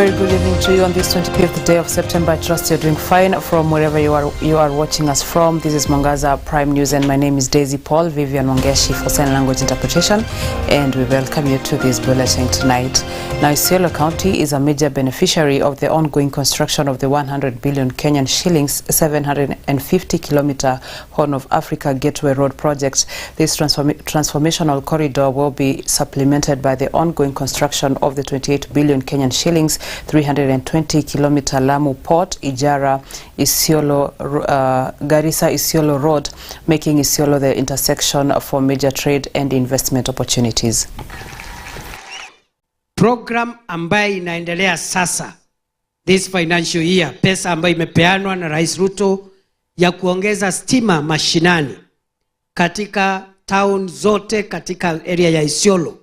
very good evening to you on this 25th day of September. I trust you're doing fine from wherever you are watching us from. This is Mwangaza Prime News and my name is Daisy Paul, Vivian Wangeshi for Sign Language Interpretation, and we welcome you to this bulletin tonight. Now, Isiolo County is a major beneficiary of the ongoing construction of the 100 billion Kenyan shillings 750-kilometer Horn of Africa Gateway Road project. This transformational corridor will be supplemented by the ongoing construction of the 28 billion Kenyan shillings 320-kilometer Lamu Port, Ijara, Isiolo, Garissa Isiolo Road, making Isiolo the intersection for major trade and investment opportunities. Program ambayo inaendelea sasa this financial year, pesa ambayo imepeanwa na Rais Ruto ya kuongeza stima mashinani katika town zote katika area ya Isiolo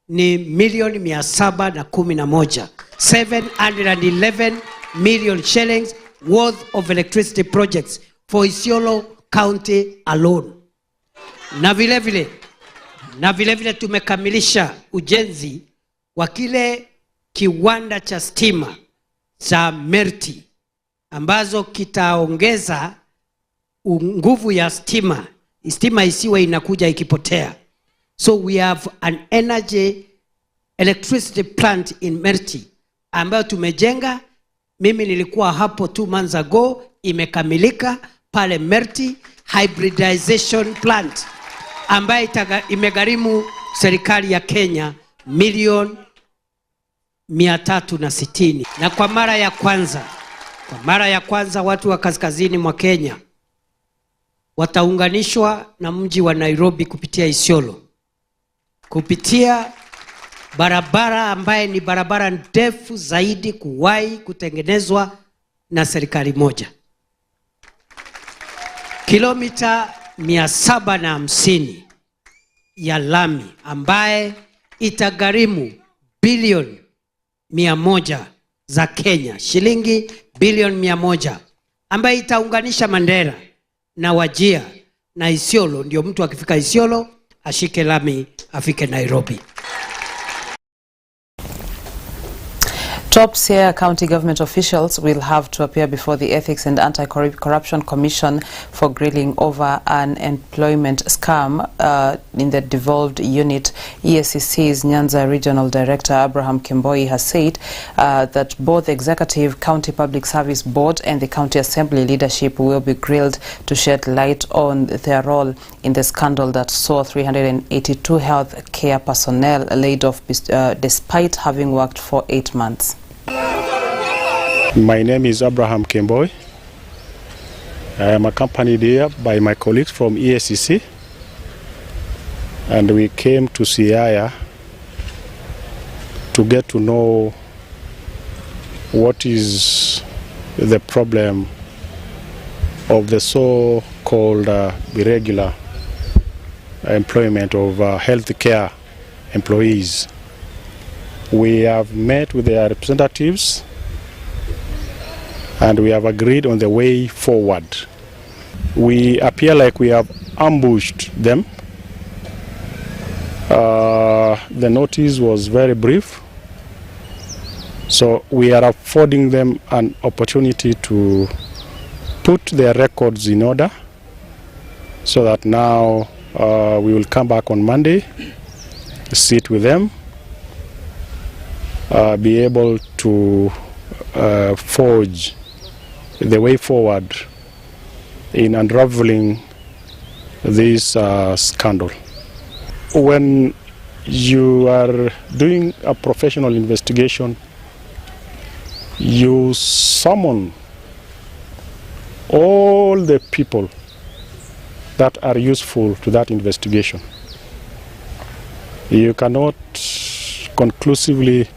ni milioni 711, 711 million shillings worth of electricity projects for Isiolo County alone. Na vile vile tumekamilisha ujenzi wa kile kiwanda cha stima cha Merti ambazo kitaongeza nguvu ya stima isiwe inakuja ikipotea. So we have an electricity plant in Merti ambayo tumejenga. Mimi nilikuwa hapo 2 months ago, imekamilika pale Merti, hybridization plant ambayo imegharimu serikali ya Kenya milioni 360. Na kwa mara ya kwanza watu wa kaskazini mwa Kenya wataunganishwa na mji wa Nairobi kupitia Isiolo, kupitia barabara ambaye ni barabara ndefu zaidi kuwahi kutengenezwa na serikali moja, kilomita 750 ya lami ambaye itagharimu bilioni 100 za Kenya, shilingi bilioni 100, ambaye itaunganisha Mandera na Wajir na Isiolo. Ndio mtu akifika Isiolo ashike lami afike Nairobi. Top Siaya County government officials will have to appear before the Ethics and Anti-Corruption Commission for grilling over an employment scam in the devolved unit. EACC's Nyanza Regional Director Abraham Kemboi has said that both the Executive County Public Service Board and the County Assembly leadership will be grilled to shed light on their role in the scandal that saw 382 health care personnel laid off despite having worked for 8 months. My name is Abraham Kemboi. I am accompanied here by my colleagues from EACC, and we came to Siaya to get to know what is the problem of the so-called irregular employment of healthcare employees. We have met with their representatives and we have agreed on the way forward. We appear like we have ambushed them. The notice was very brief, so we are affording them an opportunity to put their records in order, so that now we will come back on Monday, sit with them, be able to forge the way forward in unraveling this scandal. When you are doing a professional investigation, you summon all the people that are useful to that investigation. You cannot conclusively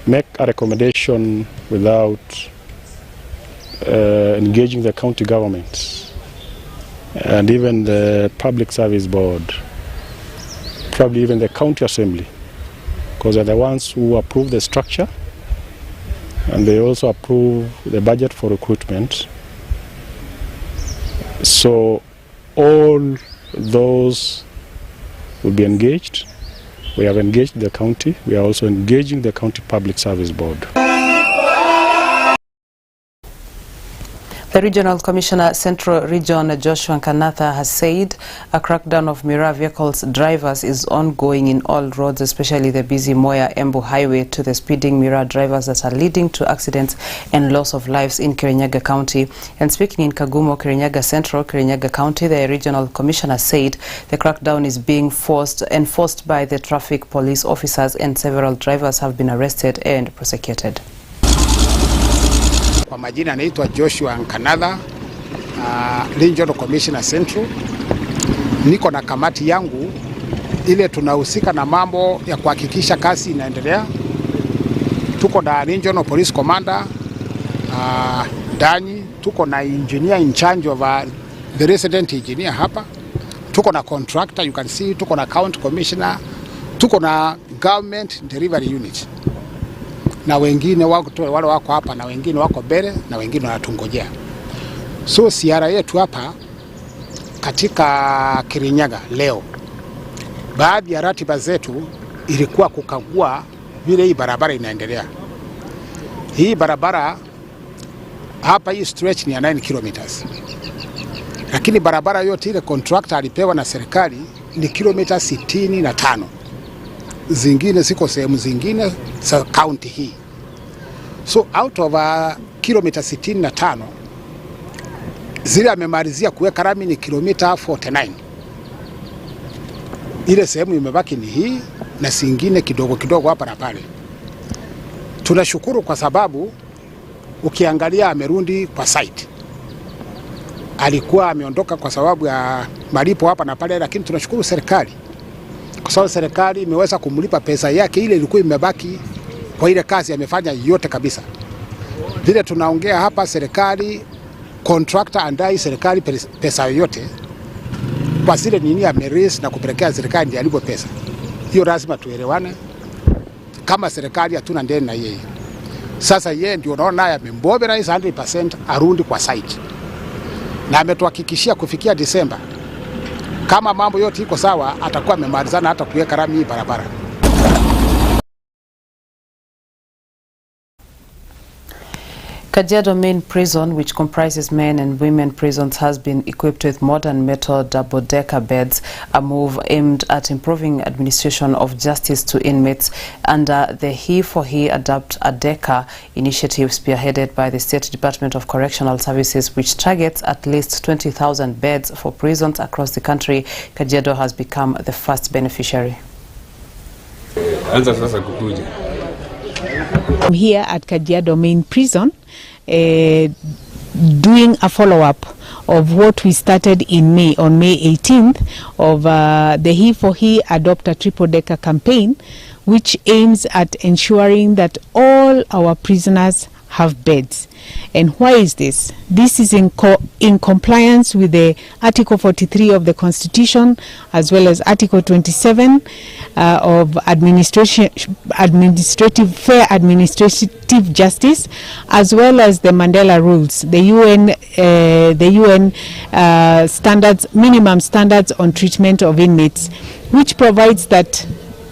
make a recommendation without engaging the county government and even the public service board, probably even the county assembly, because they're the ones who approve the structure and they also approve the budget for recruitment. So all those will be engaged We have engaged the county. We are also engaging the County Public Service Board. The Regional Commissioner, Central Region, Joshua Kanatha, has said a crackdown of mirror vehicles drivers is ongoing in all roads, especially the busy Moya-Embu Highway, to the speeding mirror drivers that are leading to accidents and loss of lives in Kirinyaga County. And speaking in Kagumo, Kirinyaga Central, Kirinyaga County, the Regional Commissioner said the crackdown is being enforced by the traffic police officers, and several drivers have been arrested and prosecuted. Kwa majina naitwa Joshua Kanatha, Regional Commissioner Central. Niko na kamati yangu ile tunahusika na mambo ya kuhakikisha kazi inaendelea. Tuko na Regional Police Commander ndani, tuko na engineer in charge of the resident engineer hapa. Tuko na contractor, you can see, tuko na county commissioner, tuko na government delivery unit. Na wengine wale wako hapa, na wengine wako mbele, na wengine wanatungojea. So siara yetu hapa katika Kirinyaga leo, baadhi ya ratiba zetu ilikuwa kukagua vile hii barabara inaendelea. Hii barabara hapa, hii stretch ni ya 9 kilometers. Lakini barabara yote ile contractor alipewa na serikali ni kilomita 65. Zingine ziko sehemu zingine sa county hii. So out of kilomita 65, zile amemalizia kuweka rami ni kilomita 49. Ile sehemu imebaki ni hii, na zingine kidogo kidogo hapa na pale. Tunashukuru kwa sababu ukiangalia amerundi kwa site. Alikuwa ameondoka kwa sababu ya malipo hapa na pale, lakini tunashukuru serikali kwa sababu serikali imeweza kumlipa pesa yake ile ilikuwa imebaki kwa ile kazi amefanya yote kabisa. Vile tunaongea hapa, serikali contractor andai serikali pesa yote kwa zile nini amerisi na kupelekea serikali ndiye alipo pesa. Hiyo lazima tuelewane. Kama serikali hatuna ndeni na yeye. Sasa yeye ndio unaona naye amemboberize 100% arundi kwa site. Na ametuhakikishia kufikia Disemba, kama mambo yote iko sawa, atakuwa amemalizana hata kuweka rami hii barabara. Kajiado Main Prison, which comprises men and women prisons, has been equipped with modern metal double-decker beds, a move aimed at improving administration of justice to inmates under the He for He Adopt a Decker initiative spearheaded by the State Department of Correctional Services, which targets at least 20,000 beds for prisons across the country. Kajiado has become the first beneficiary. I'm here at Kajiado Main Prison doing a follow-up of what we started in May, on May 18th, of the He for He Adopt a Triple-Decker campaign, which aims at ensuring that all our prisoners have beds. And why is this? This is in compliance with the Article 43 of the Constitution, as well as Article 27 of fair administrative justice, as well as the Mandela rules, the UN standards, minimum standards on treatment of inmates, which provides that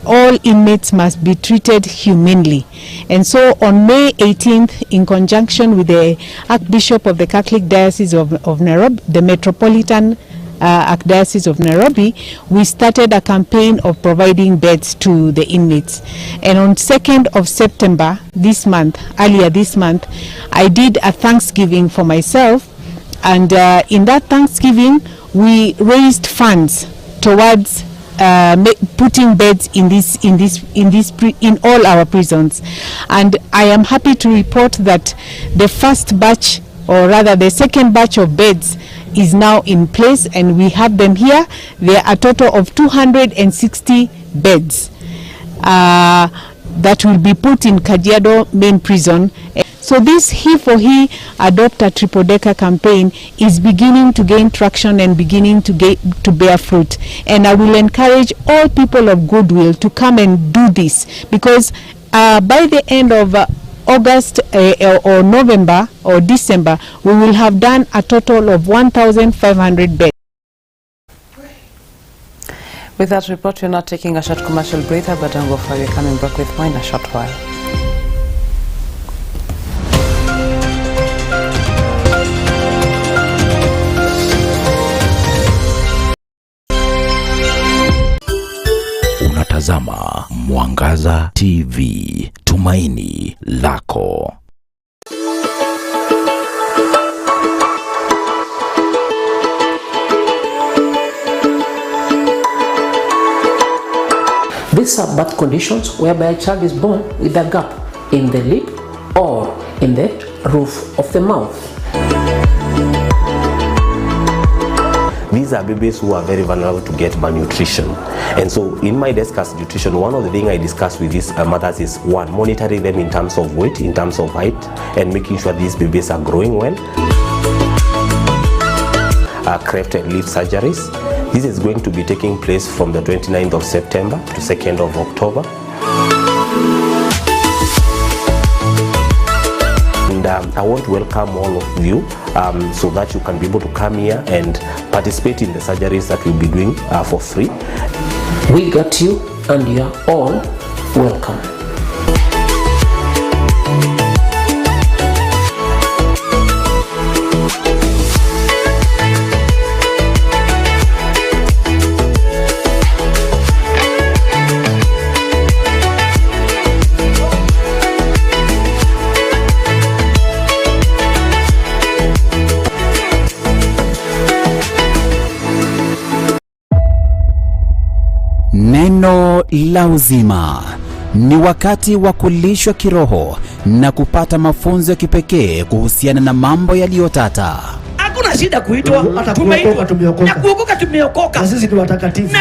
all inmates must be treated humanely. And so on May 18th, in conjunction with the Archbishop of the Catholic Diocese of Nairobi, the Metropolitan Archdiocese of Nairobi, we started a campaign of providing beds to the inmates. And on 2nd of September this month, earlier this month, I did a Thanksgiving for myself, and in that Thanksgiving we raised funds towards putting beds in all our prisons. And I am happy to report that the first batch, or rather the second batch of beds, is now in place, and we have them here. There are a total of 260 beds that will be put in Kajiado Main Prison. So this He for He Adopt a Triple-Decker campaign is beginning to gain traction and beginning to bear fruit. And I will encourage all people of goodwill to come and do this, because by the end of August or November or December, we will have done a total of 1,500 beds. With that report, we're not taking a short commercial breather, but don't go far. We're coming back with more in a short while. Unatazama Mwangaza TV, tumaini lako. These are birth conditions whereby a child is born with a gap in the lip or in the roof of the mouth. These are babies who are very vulnerable to get malnutrition. And so in my discuss nutrition, one of the things I discuss with these mothers is one, monitoring them in terms of weight, in terms of height, and making sure these babies are growing well. Cleft and lip surgeries. This is going to be taking place from the 29th of September to 2nd of October. And I want to welcome all of you so that you can be able to come here and participate in the surgeries that we'll be doing for free. We got you and you are all welcome. Neno la uzima ni wakati wa kulishwa kiroho na kupata mafunzo ya kipekee kuhusiana na mambo yaliyotata. Hakuna shida kuitwa, tumeitwa na kuokoka, tumeokoka. Na sisi ni watakatifu.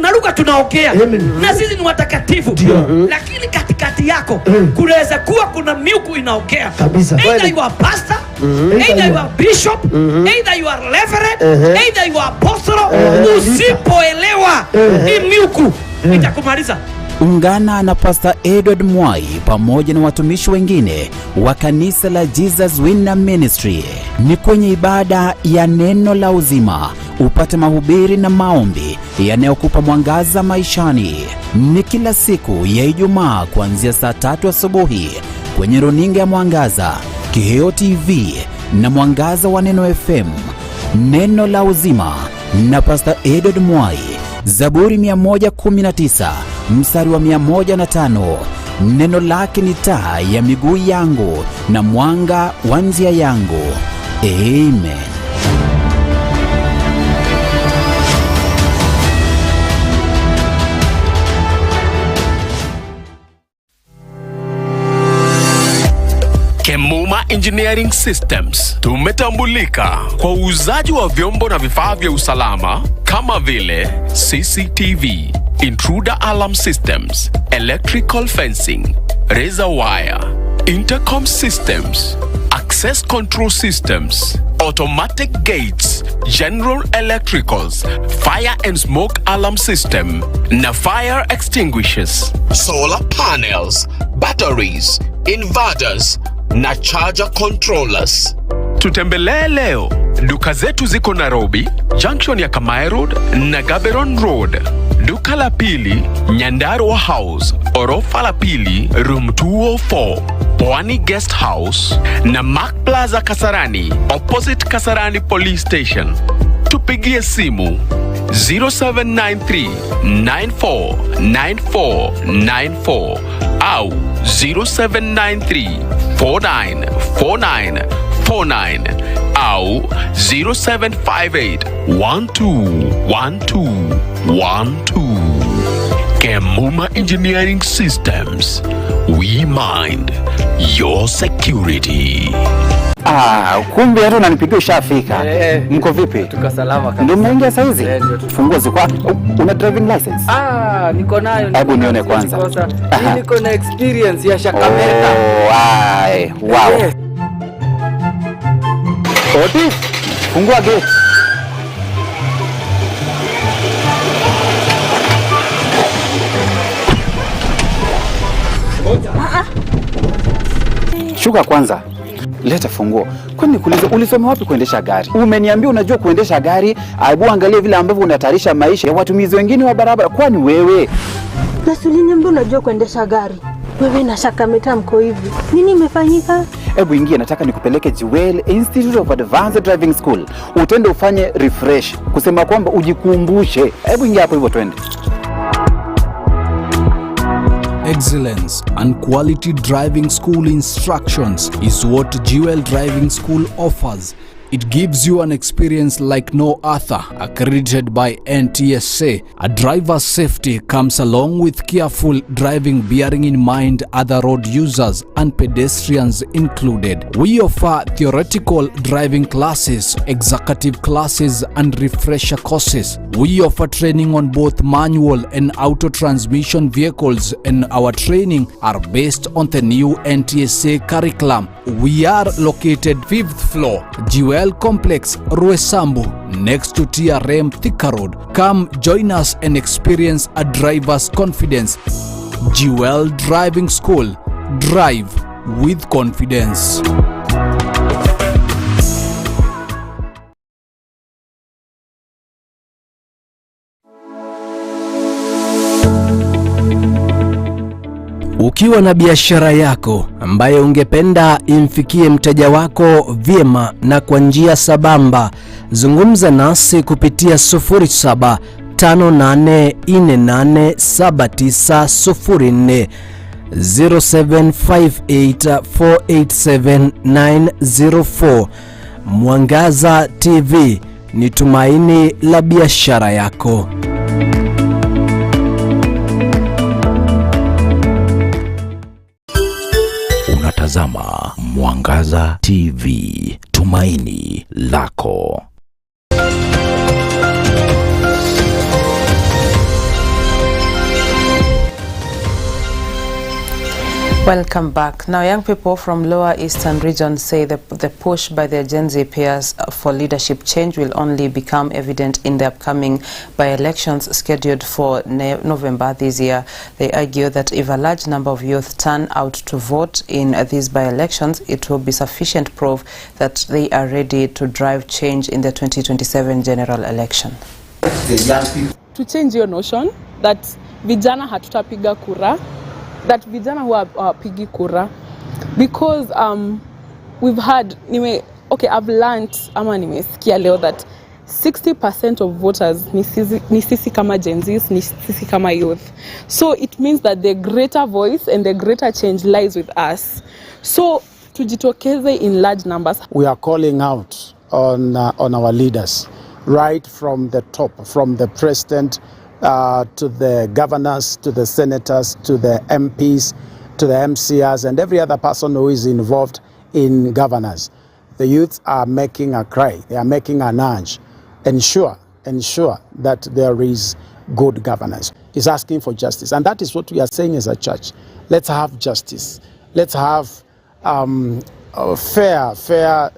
Na lugha tunaongea. Na sisi ni watakatifu. Lakini katikati yako kunaweza kuwa kuna miuku inaongea. Either you are pastor, either you are bishop, either you are reverend, either you are apostle. Usipoelewa hii miuku itakumaliza. Ungana na Pastor Edward Mwai pamoja na watumishi wengine wa kanisa la Jesus Winner Ministry. Ni kwenye ibada ya neno la uzima, upate mahubiri na maombi yanayokupa mwangaza maishani. Ni kila siku ya Ijumaa kuanzia saa 3 asubuhi kwenye runinga ya Mwangaza, Kiheo TV na Mwangaza wa Neno FM. Neno la uzima na Pastor Edward Mwai. Zaburi 119 mstari wa 105. Neno lake ni taa ya miguu yangu na mwanga wa njia yangu. Amen. Kemuma Engineering Systems tumetambulika kwa uuzaji wa vyombo na vifaa vya usalama kama vile CCTV, intruder alarm systems, electrical fencing, razor wire, intercom systems, access control systems, automatic gates, general electricals, fire and smoke alarm system na fire extinguishers, solar panels, batteries, inverters na charger controllers. Tutembelee leo. Duka zetu ziko Nairobi, junction ya Kamai Road na Gaberon Road. Duka la pili, Nyandarua House, orofa la pili, room 204, Pwani Guest House na Mark Plaza Kasarani, opposite Kasarani Police Station. Tupigie simu 0793 949494 au 0793 494949 au 0758 121212. Kemuma Engineering Systems, we mind your security. Kumbe hata unanipigia ushafika. Mko vipi? Tuko salama kabisa. Ndio mmeingia saa hizi? Funguo ziko wapi? Una driving license? Niko nayo. Hebu nione kwanza. Mimi niko na experience ya Shakameta. Wow. Oti, fungua gate. Shuka kwanza. Leta funguo. Kwani nikuulize, ulisoma wapi kuendesha gari? Umeniambia unajua kuendesha gari, aibu angalia vile ambavyo unatarisha maisha ya watumizi wengine wa barabara. Kwani wewe? Na Sulinyembe unajua kuendesha gari. Wewe na Shakameta mko hivi. Nini imefanyika? Hebu ingia, nataka nikupeleke Jewel Institute of Advanced Driving School. Utende ufanye refresh. Kusema kwamba ujikumbushe. Hebu ingia hapo hivyo twende. Excellence and quality driving school instructions is what Jewel Driving School offers. It gives you an experience like no other, accredited by NTSA. A driver's safety comes along with careful driving, bearing in mind other road users and pedestrians included. We offer theoretical driving classes, executive classes and refresher courses. We offer training on both manual and auto transmission vehicles, and our training are based on the new NTSA curriculum. We are located 5th floor, Jewel Complex, Ruesambu, next to TRM Thika Road. Come join us and experience a driver's confidence. Jewel Driving School. Drive with confidence. Ukiwa na biashara yako ambayo ungependa imfikie mteja wako vyema na kwa njia sabamba, zungumza nasi kupitia 0758487904, 0758487904. Mwangaza TV ni tumaini la biashara yako. Unatazama Mwangaza TV, tumaini lako. Welcome back. Now, young people from Lower Eastern region say the push by their Gen Z peers for leadership change will only become evident in the upcoming by-elections scheduled for November this year. They argue that if a large number of youth turn out to vote in these by-elections, it will be sufficient proof that they are ready to drive change in the 2027 general election. To change your notion that vijana hatutapiga kura, that vijana huwa hawapigi kura, because we've had I've learned ama nimesikia leo that 60% of voters ni sisi kama Gen Zs, ni sisi kama youth. So it means that the greater voice and the greater change lies with us. So tujitokeze in large numbers. We are calling out on our leaders, right from the top, from the president to the governors, to the senators, to the MPs, to the MCRs, and every other person who is involved in governance. The youths are making a cry, they are making an urge. Ensure that there is good governance. It's asking for justice, and that is what we are saying as a church. Let's have justice. Let's have a fair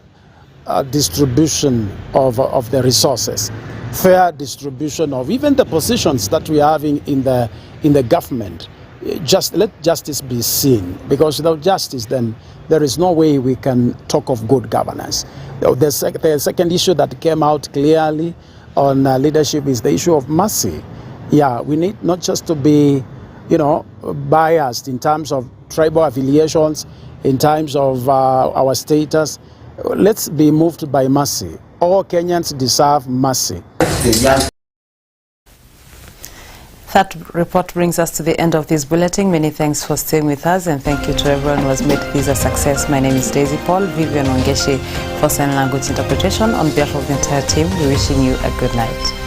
distribution of the resources. Fair distribution of even the positions that we are having in the government. Just let justice be seen, because without justice, then there is no way we can talk of good governance. The second issue that came out clearly on leadership is the issue of mercy. Yeah, we need not just to be, biased in terms of tribal affiliations, in terms of our status. Let's be moved by mercy. All Kenyans deserve mercy. That report brings us to the end of this bulletin. Many thanks for staying with us, and thank you to everyone who has made this a success. My name is Daisy Paul, Vivian Wangeshi for sign language interpretation. On behalf of the entire team, we're wishing you a good night.